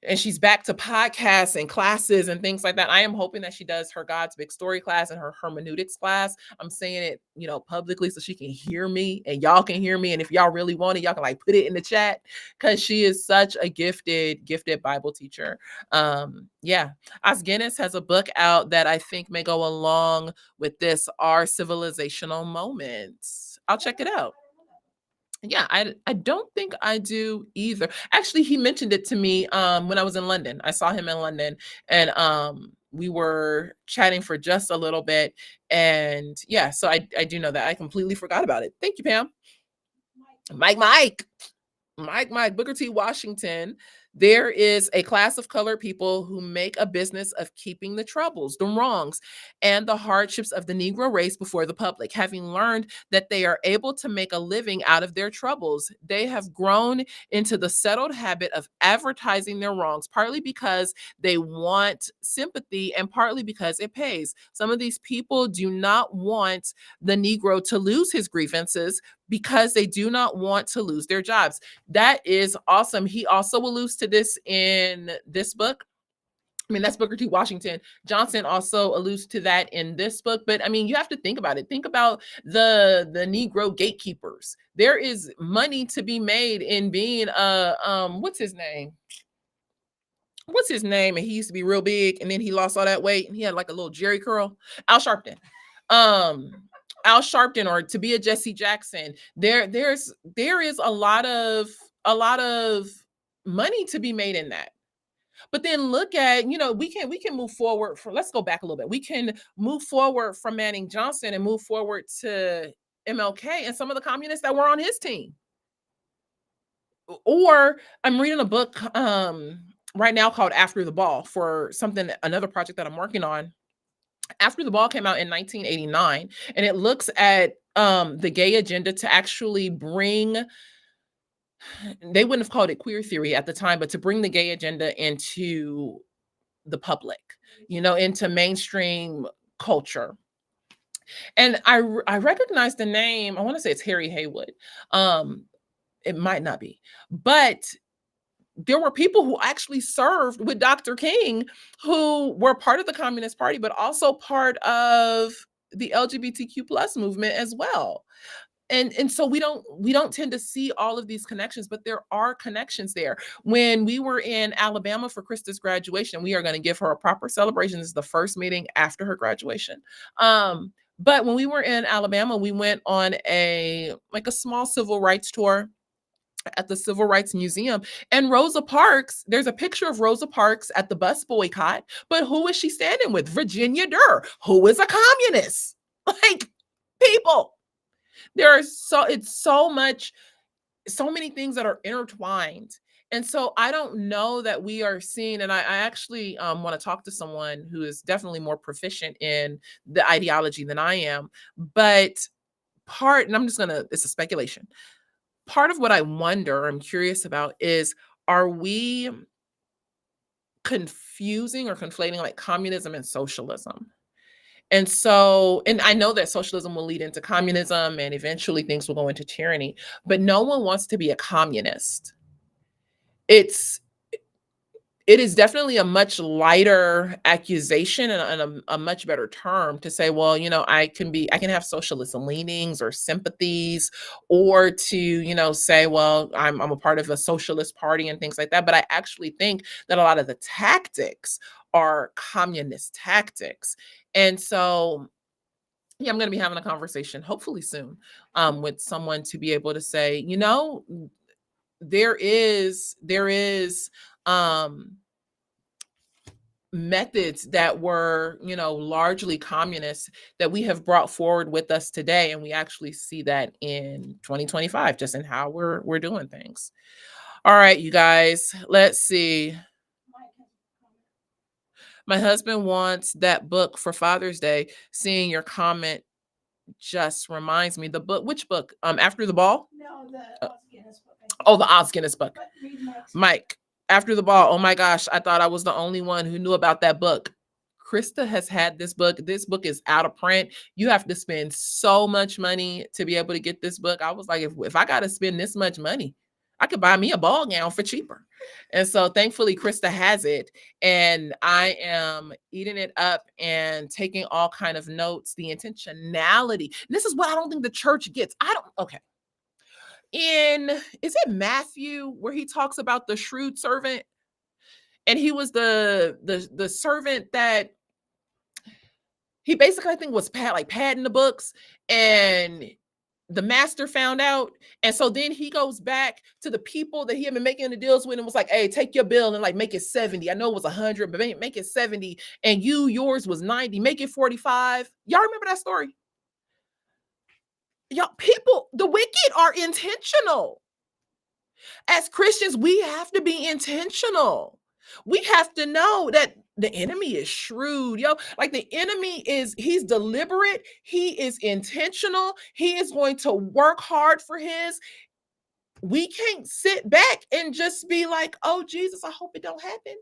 and she's back to podcasts and classes and things like that, I am hoping that she does her God's Big Story class and her hermeneutics class. I'm saying it, publicly so she can hear me and y'all can hear me. And if y'all really want it, y'all can put it in the chat, because she is such a gifted Bible teacher. Os Guinness has a book out that I think may go along with this, Our Civilizational Moments. I'll check it out. Yeah, I don't think I do either. Actually, he mentioned it to me when I was in London. I saw him in London, and we were chatting for just a little bit. And so I do know that. I completely forgot about it. Thank you, Pam. Mike, Booker T. Washington. There is a class of colored people who make a business of keeping the troubles, the wrongs, and the hardships of the Negro race before the public. Having learned that they are able to make a living out of their troubles, they have grown into the settled habit of advertising their wrongs, partly because they want sympathy and partly because it pays. Some of these people do not want the Negro to lose his grievances because they do not want to lose their jobs. That is awesome. He also alludes to this in this book. I mean, that's Booker T. Washington. Johnson also alludes to that in this book. But I mean, you have to think about it. Think about the Negro gatekeepers. There is money to be made in being what's his name? What's his name? And he used to be real big, and then he lost all that weight, and he had like a little Jerry curl. Al Sharpton. Um, Al Sharpton, or to be a Jesse Jackson. There is a lot of money to be made in that. But then look at, we can move forward from, let's go back a little bit. We can move forward from Manning Johnson and move forward to MLK and some of the communists that were on his team. Or I'm reading a book right now called After the Ball for another project that I'm working on. After the Ball came out in 1989, and it looks at the gay agenda to actually bring, they wouldn't have called it queer theory at the time, but to bring the gay agenda into the public, into mainstream culture. And I recognize the name. I want to say it's Harry Haywood. It might not be, but there were people who actually served with Dr. King who were part of the Communist Party, but also part of the LGBTQ plus movement as well. And so we don't tend to see all of these connections, but there are connections there. When we were in Alabama for Krista's graduation, we are going to give her a proper celebration. This is the first meeting after her graduation. But when we were in Alabama, we went on a small civil rights tour at the Civil Rights Museum. And Rosa Parks, there's a picture of Rosa Parks at the bus boycott, but who is she standing with? Virginia Durr, who is a communist. Like, people. It's so many things that are intertwined. And so I don't know that we are seeing, and I actually want to talk to someone who is definitely more proficient in the ideology than I am, but and it's a speculation. Part of what I wonder, I'm curious about, is, are we confusing or conflating like communism and socialism? And I know that socialism will lead into communism and eventually things will go into tyranny, but no one wants to be a communist. It is definitely a much lighter accusation and a much better term to say, well, I can have socialist leanings or sympathies, or to, say, well, I'm a part of a socialist party and things like that. But I actually think that a lot of the tactics are communist tactics. And so, yeah, I'm going to be having a conversation hopefully soon with someone to be able to say, there is methods that were, largely communist that we have brought forward with us today. And we actually see that in 2025, just in how we're doing things. All right, you guys, let's see. My husband wants that book for Father's Day. Seeing your comment just reminds me, the book, which book? After the Ball? No, the Oz Guinness book. The Oz Guinness book. But read next. Mike, After the Ball. Oh my gosh, I thought I was the only one who knew about that book. Krista has had this book. This book is out of print. You have to spend so much money to be able to get this book. I was like, if I got to spend this much money, I could buy me a ball gown for cheaper. And so thankfully, Krista has it. And I am eating it up and taking all kind of notes, the intentionality. This is what I don't think the church gets. Okay. Is it Matthew where he talks about the shrewd servant? And he was the servant that he basically, I think, was padding the books, and the master found out. And so then he goes back to the people that he had been making the deals with and was like, hey, take your bill and make it 70. I know it was 100, but make it 70. And yours was 90, make it 45. Y'all remember that story? Y'all, people, the wicked are intentional. As Christians, we have to be intentional. We have to know that the enemy is shrewd, the enemy he's deliberate. He is intentional. He is going to work hard for his. We can't sit back and just be like, oh, Jesus, I hope it don't happen.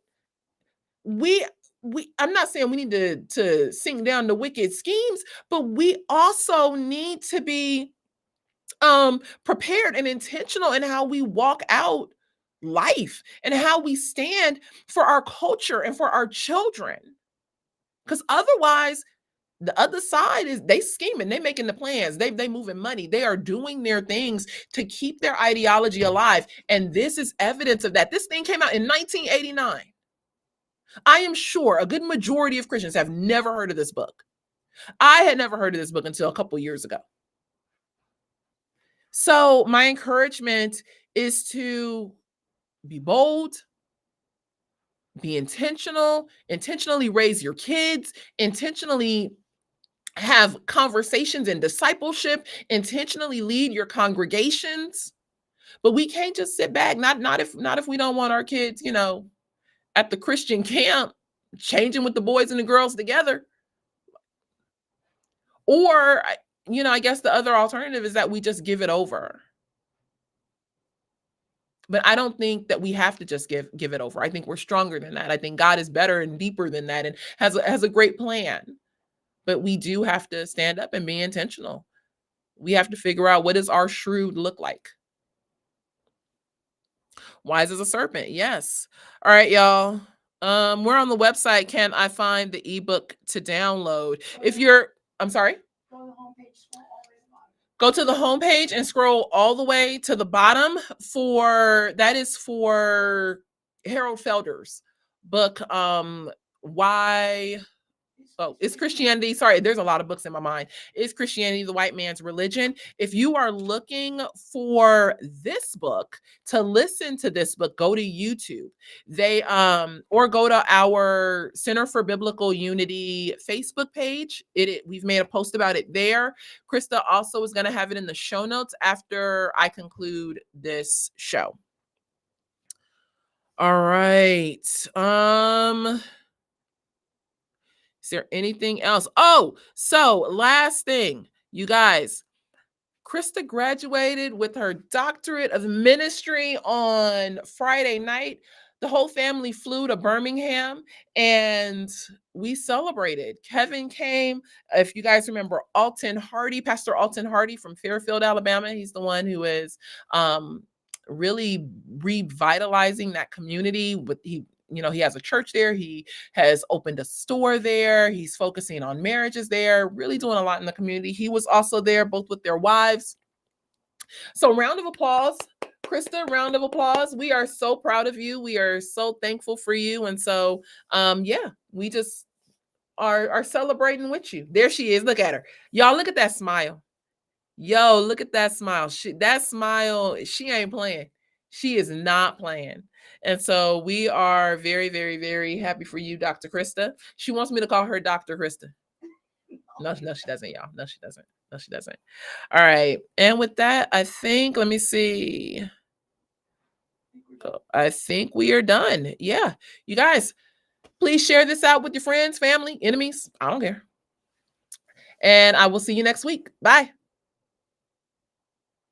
I'm not saying we need to sink down the wicked schemes, but we also need to be prepared and intentional in how we walk out life and how we stand for our culture and for our children. Because otherwise, the other side is they scheming, they making the plans, they moving money, they are doing their things to keep their ideology alive. And this is evidence of that. This thing came out in 1989. I am sure a good majority of Christians have never heard of this book. I had never heard of this book until a couple years ago. So my encouragement is to be bold, be intentional, intentionally raise your kids, intentionally have conversations and discipleship, intentionally lead your congregations. But we can't just sit back, not if we don't want our kids, at the Christian camp changing with the boys and the girls together. Or I guess the other alternative is that we just give it over. But I don't think that we have to just give it over. I think we're stronger than that. I think God is better and deeper than that and has a great plan. But we do have to stand up and be intentional. We have to figure out, what does our shrewd look like? Wise as a serpent. Yes. All right, y'all. We're on the website. Can I find the ebook to download? If you're, I'm sorry. Go to the homepage and scroll all the way to the bottom. That is for Harold Felder's book. Is Christianity, sorry, there's a lot of books in my mind. Is Christianity the white man's religion? If you are looking for this book, to listen to this book, go to YouTube. Or go to our Center for Biblical Unity Facebook page. We've made a post about it there. Krista also is going to have it in the show notes after I conclude this show. All right. Is there anything else? Oh, so last thing, you guys, Krista graduated with her doctorate of ministry on Friday night. The whole family flew to Birmingham and we celebrated. Kevin came. If you guys remember Pastor Alton Hardy from Fairfield, Alabama, he's the one who is really revitalizing that community. He has a church there. He has opened a store there. He's focusing on marriages there, really doing a lot in the community. He was also there, both with their wives. So round of applause, Krista, round of applause. We are so proud of you. We are so thankful for you. And so, we just are celebrating with you. There she is. Look at her. Y'all, look at that smile. Yo, look at that smile. That smile, she ain't playing. She is not playing. And so we are very, very, very happy for you, Dr. Krista. She wants me to call her Dr. Krista. No, she doesn't, y'all. No, she doesn't. No, she doesn't. All right. And with that, I think, let me see. I think we are done. Yeah. You guys, please share this out with your friends, family, enemies. I don't care. And I will see you next week. Bye.